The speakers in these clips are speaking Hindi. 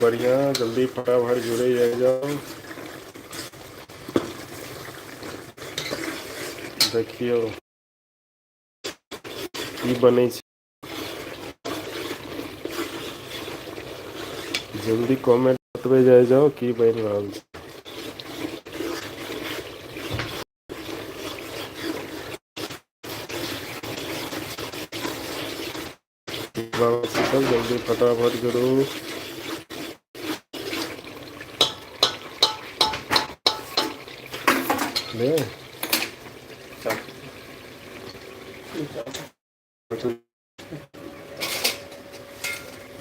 बढ़िया, जल्दी फटाफट जुड़े जाओ। देखियो की बनै छै, जल्दी कमेंट बतबै जाओ की बन रहल छै। जल्दी फटाफट जुड़ू।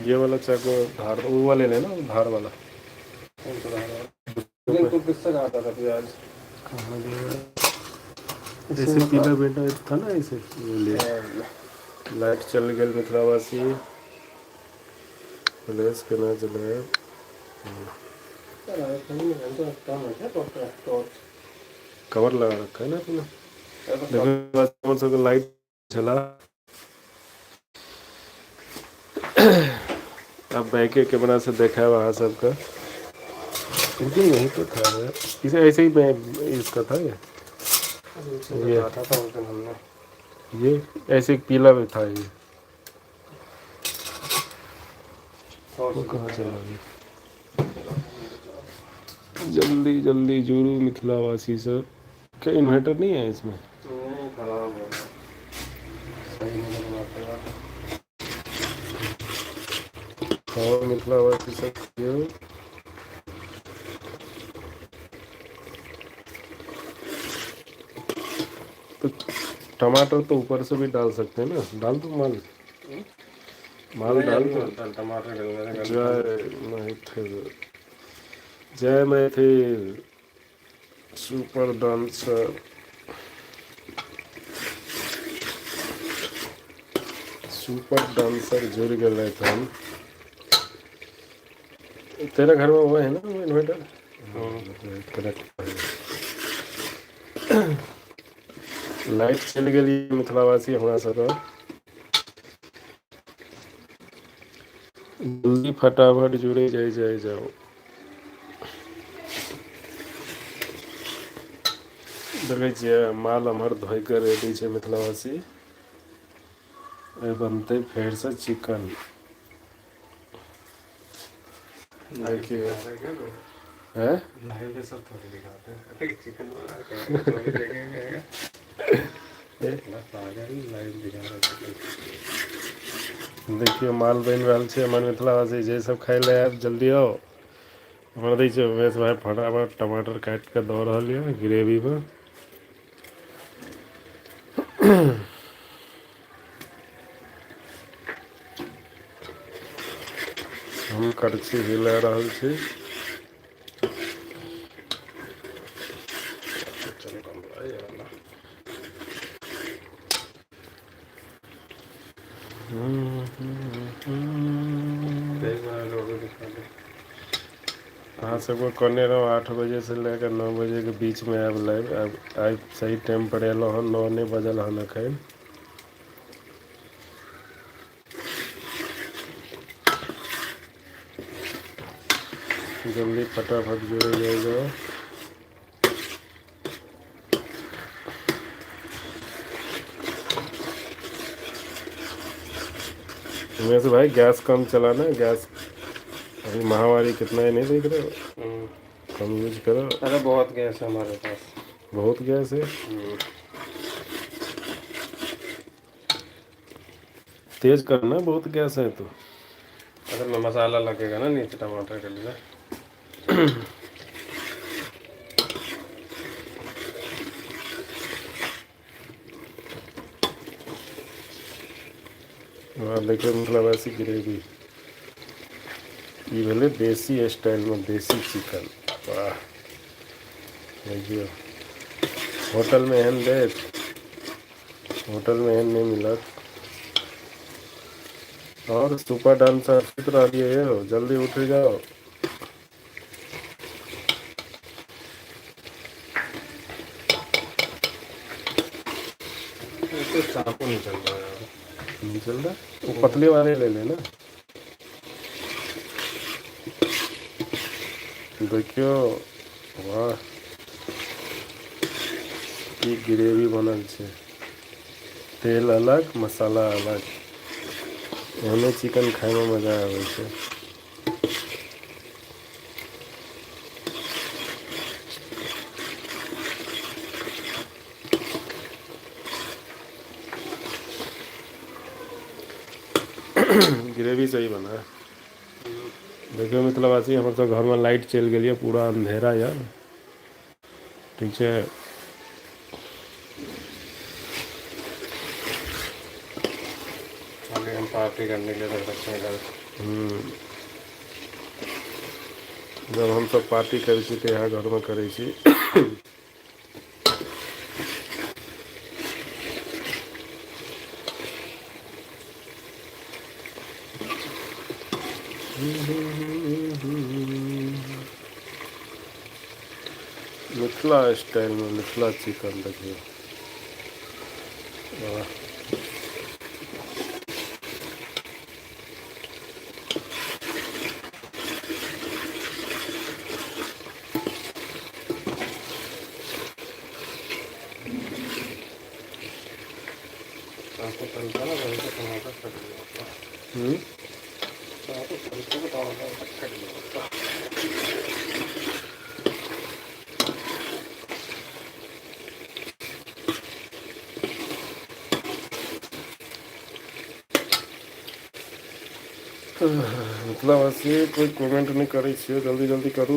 ये वाला चाकू धार, वो वाले ले ना, धार वाला। किससे खाता था प्याज? कहाँ गया? ऐसे पीला बेटा था ना, ऐसे लाइट चल गई मिथिलावासी, फ्लैश केना चले। कवर लगा रखा है ना तूने? देखो लाइट चला। अब बैक कैमरा से देखा है वहाँ सबका, लेकिन यही तो था यार, इसे ऐसे ही मैं इसका था ये था उस दिन हमने, ये ऐसे पीला भी था ये। वो कहाँ चला गया? जल्दी जल्दी जुड़ू मिथिलावासी सब। क्या इन्वर्टर नहीं है इसमें? खराब है, सही नहीं लगना। हाँ मिथिलावासी सब क्यों? तो टमाटर तो ऊपर से भी डाल सकते हैं ना, डाल दो माल डाल दो। टमाटर जय Maithil super dancer, super dancer जुड़ गए थे हम। तेरा घर में वो है ना वो इन्वर्टर? लाइट चल गई मिथिलावासी हमरा सब। जल्दी फटाफट जुड़े जाओ। देखे छियै माल हमर धोइ के रेडी छै मिथिलावासी। बनते फेर से चिकन। देखिए है सब थोड़ी दिखाते हैं चिकन देखिए माल बन रहा है हमर मिथिलावासी, जे सब खाए ले आब जल्दी आओ। हमरा दै छै उमेश भाई फटाफट टमाटर काट के दऽ रहल यऽ ग्रेवी में। हम करछी हिला रहल छी। अहाँ सबको कहने रहो 8 बजे से लेकर 9 बजे के बीच में आब लाइव। अब सही टाइम पर एलो हन, 9 नहीं बजल हन अखन। जल्दी फटाफट जुड़े जाओ। उमेश भाई गैस कम चलाना, गैस अभी महामारी कितना है नहीं देख रहे हो? कम यूज करो। अरे बहुत गैस है हमारे पास, बहुत गैस है। तेज करना, बहुत गैस है तो। अगर में मसाला लगेगा ना नीचे टमाटर के लिए। वहाँ देखिए मतलब ऐसी ग्रेवी ये भले देसी स्टाइल में देसी चिकन। वाह देखियो होटल में एहन देख, होटल में एहन नहीं मिलत। और सुपर डांसर सुत रही है, जल्दी उठ जाओ। तो चाकू नहीं चल रहा यार, नहीं चल रहा। वो पतले वाले ले लेना। देखियो वाह की ग्रेवी बनल छै, तेल अलग मसाला अलग, एहने चिकन खाइमे मजा आबै छै। ग्रेवी सही बना है। देखियो मिथिलावासी हमर सब घरमे लाइट चलि गेल यऽ, पूरा अन्धेरा यऽ, ठीक छै। अभी हम पार्टी करने के लिए रख सकते हैं। जब हमसब पार्टी करै छी तऽ इएह घरमे करै छी। मिथिला स्टाइलमे मिथिला चिकन देखियौ वाह। आपको तलता ना वहीं से टमाटर कट गया, आपको तलते हुए टमाटर कट गया। मिथिलावासी कोई कमेंट नहीं करै छियै, जल्दी जल्दी करू।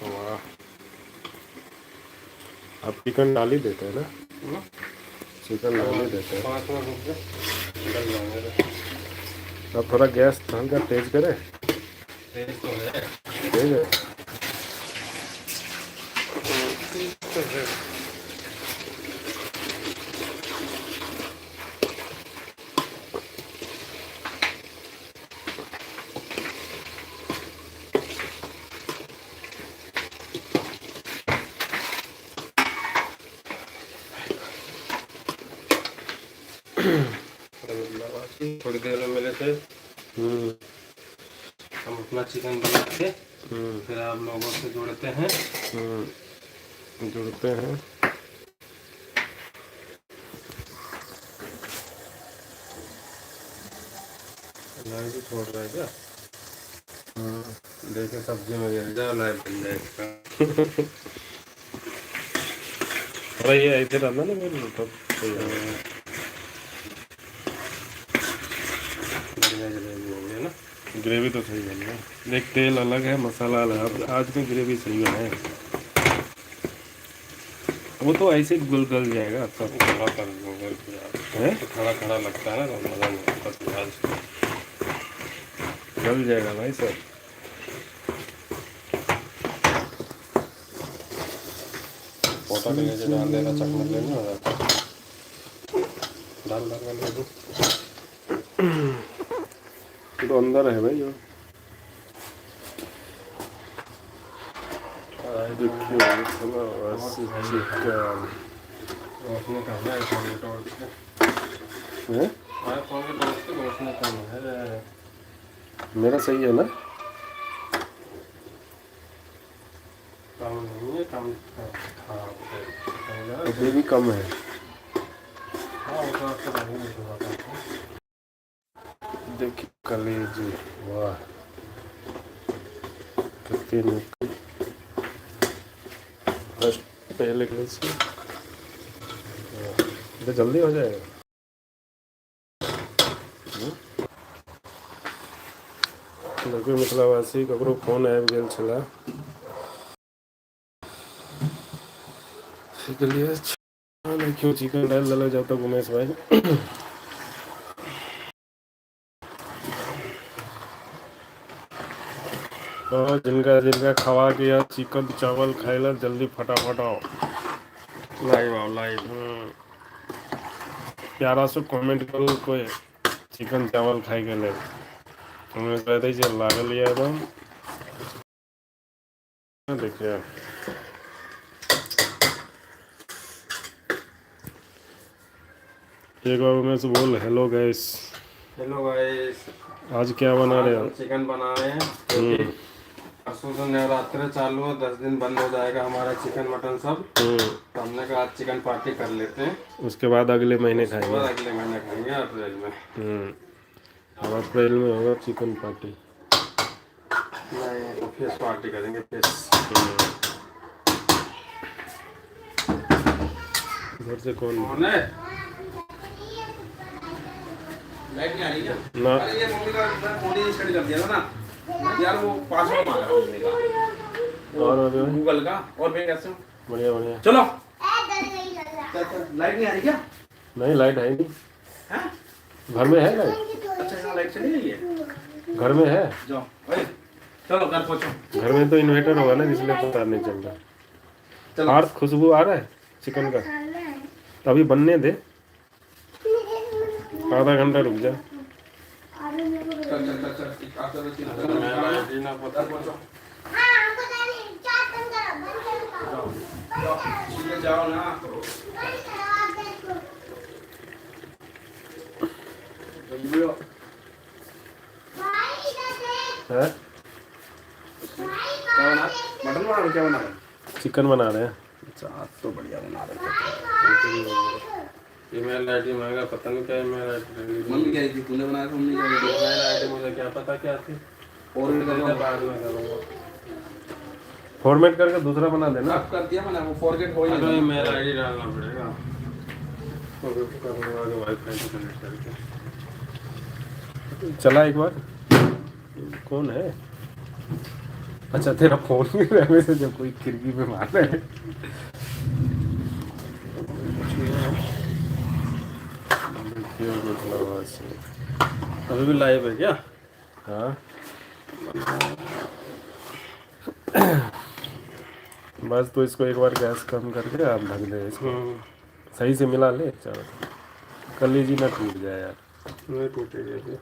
वाह आप चिकन डाल ही देते हैं ना, चिकन डाल ही देते हैं। 5 मिनट रुक जा, डल जाएंगे। अब थोड़ा गैस हल्का तेज करें। तेज तो है, तेज है। थोड़ी देर में मिले थे, हम अपना चिकन बनाते, फिर आप लोगों से जुड़ते हैं। जुड़ते हैं। लाइव भी छोड़ रहा है क्या? देखे सब्जी में गिर जाए, लाइव बन जाएगा। अरे ये ऐसे डालना ना मेरे तब सही है। है ना, ग्रेवी तो सही बनी है, देख तेल अलग है मसाला अलग है, अब आज में ग्रेवी सही है। वो तो ऐसे गुल गल जाएगा सब, खड़ा कर है तो खड़ा खड़ा लगता है ना, तो मज़ा नहीं आता प्याज गल जाएगा भाई सब। पोटा के नीचे डाल देना, चखना लेना हो जाता, डाल डाल कर दो तो अंदर है भाई वो। देखियो चिकन रोशनी कम है, फोन के टॉर्च है, फोन के टॉर्च से रोशनी कम है। मेरा सही है ना, कम नहीं है, कम अभी भी कम है। हाँ वो तो आपका नहीं होगा। देखिए कलेजी वाह कितनी पहले तो जल्दी हो जाएगा। देखियो मिथिलावासी ककरो फोन आबि गेल छलै, लिए देखियो चिकन डालि देलक जब तक उमेश भाई। तो जिनका जिनका खवा के या चिकन चावल खाए ला जल्दी फटाफट आओ, लाइव आओ लाइव। प्यारा से कमेंट करू कोई चिकन चावल खाए के लिए, उमेश भाई दै छै लागल ये एकदम। देखिए एक बार में से बोल हेलो गैस। हेलो गाइस, आज क्या बना रहे हो? चिकन बना रहे हैं क्योंकि परसों से नवरात्र चालू है, 10 दिन बंद हो जाएगा हमारा चिकन मटन सब। तो हमने कहा आज चिकन पार्टी कर लेते हैं, उसके बाद अगले महीने उसके खाएंगे। बाद अगले महीने खाएंगे अप्रैल में। अब अप्रैल में होगा चिकन पार्टी। नहीं तो फिश पार्टी करेंगे, फिश। घर से कौन है? लाइट नहीं आ रही क्या? ना? अरे ये मम्मी का फोन ही स्टडी कर दिया था ना यार, वो पासवर्ड मांगा मम्मी का और अभी गूगल का। और मैं कैसे हूँ? बढ़िया बढ़िया। चलो। लाइट नहीं आ रही क्या? नहीं लाइट है नहीं। हैं? घर में है लाइट? अच्छा यहाँ लाइट चली गई है। घर में है। जाओ ओए, चलो घर पहुँचो। घर में तो इन्वर्टर होगा ना, इसलिए पता नहीं चल रहा। चलो। और खुशबू आ रहा है चिकन का। तो अभी बनने दे, आधा घंटा रुक जा। चल चल चल चल, ना पता पहुँचो। जाओ ना। है? क्या बना? मटन बना रहे हो? क्या बना रहे हो? चिकन बना रहे हैं। अच्छा आज तो बढ़िया बना रहे थे। ईमेल आईडी मांगा, पता नहीं क्या ईमेल आईडी। मम्मी क्या थी? तूने बनाया था? मम्मी क्या ईमेल आईडी मुझे क्या पता क्या थी। और बाद में करूँगा। फॉर्मेट करके दूसरा बना देना। अब कर दिया मैंने, वो फॉरगेट हो ही नहीं। ईमेल आईडी डालना पड़ेगा। वाईफाई से कनेक्ट करके चला एक बार। कौन है? अच्छा तेरा फोन भी रहने से जब कोई खिड़की पे मार रहा है। अभी भी लाइव है क्या? हाँ बस तो इसको एक बार गैस कम करके आप ढक दे इसको। सही से मिला ले चलो, कलेजी ना टूट जाए यार। नहीं टूटेगी अभी।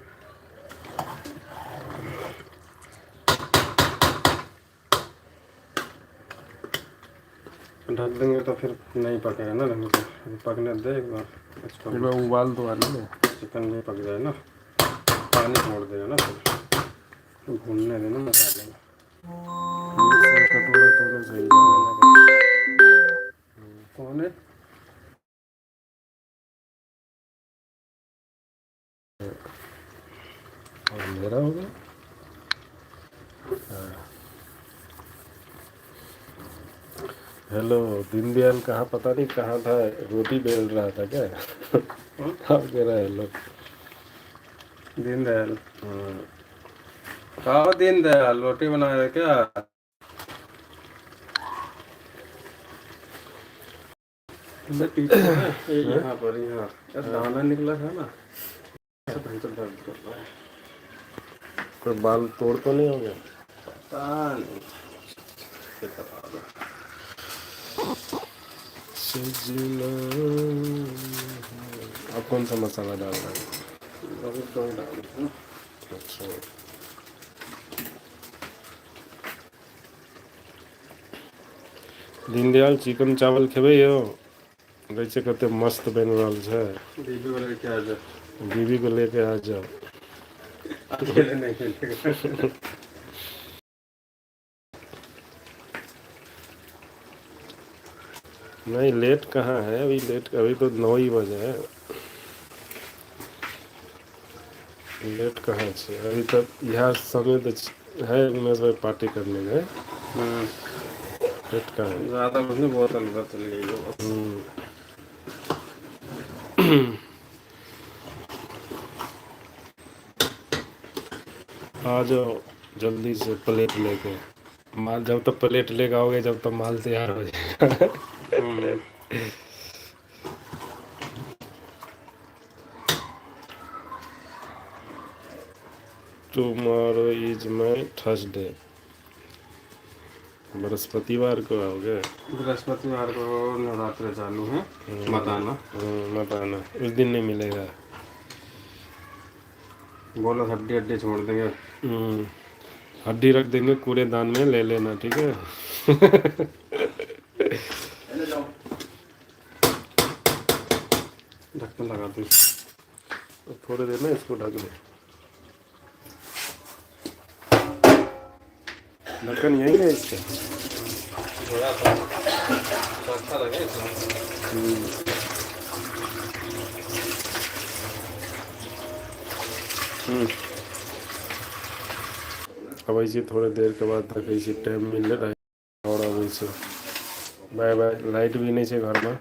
ढक देंगे तो फिर नहीं पकेगा ना ढंग से। पकने दे एक बार, फिर मैं उबाल तो आने में चिकन भी पक जाए ना, पानी छोड़ देगा ना, फिर भूनने देना मसाले में। कटोरा तो सही कौन है? और मेरा हो गया। हेलो दीनदयाल कहाँ, पता नहीं कहाँ था, रोटी बेल रहा था क्या? आप कह रहा है हेलो दीनदयाल? हाँ दीनदयाल रोटी बना रहे क्या? पीछे यहाँ पर, यहाँ दाना निकला था ना। कोई बाल तोड़ तो नहीं हो गया? पता नहीं। अब कौन सा मसाला डाल रहा है? अभी तो ही डाल दूँ। अच्छा दीनदयाल चिकन चावल खेबे हो? वैसे कहते मस्त बन रहा है। बीबी को लेके आ जाओ। बीबी को लेके आ जाओ। अकेले नहीं खेलेगा। नहीं लेट कहाँ है अभी, लेट अभी तो 9 ही बजे है। लेट कहाँ से अभी तक, यह समय तो है में से पार्टी करने गए। लेट कहाँ है? ज़्यादा कुछ नहीं, बहुत अंदर चली गई हो। आ जाओ जल्दी से प्लेट लेके। माल जब तक प्लेट लेके आओगे जब तक माल तैयार हो जाएगा। Tomorrow is my Thursday. बृहस्पतिवार को आओगे? बृहस्पतिवार को नवरात्र चालू है, मत आना। मत आना, उस दिन नहीं मिलेगा। बोलो हड्डी हड्डी छोड़ देंगे। हड्डी रख देंगे कूड़ेदान में, ले लेना ठीक है। ढक्कन लगा हाँ तो थोड़ी देर में इसको ढक दे। ढक्कन यही है इसका। थोड़ा सा तो अच्छा लगे इसमें। अब ऐसे थोड़ी देर के बाद तक ऐसे टाइम मिल रहा है और अब ऐसे बाय बाय लाइट भी नहीं है घर में।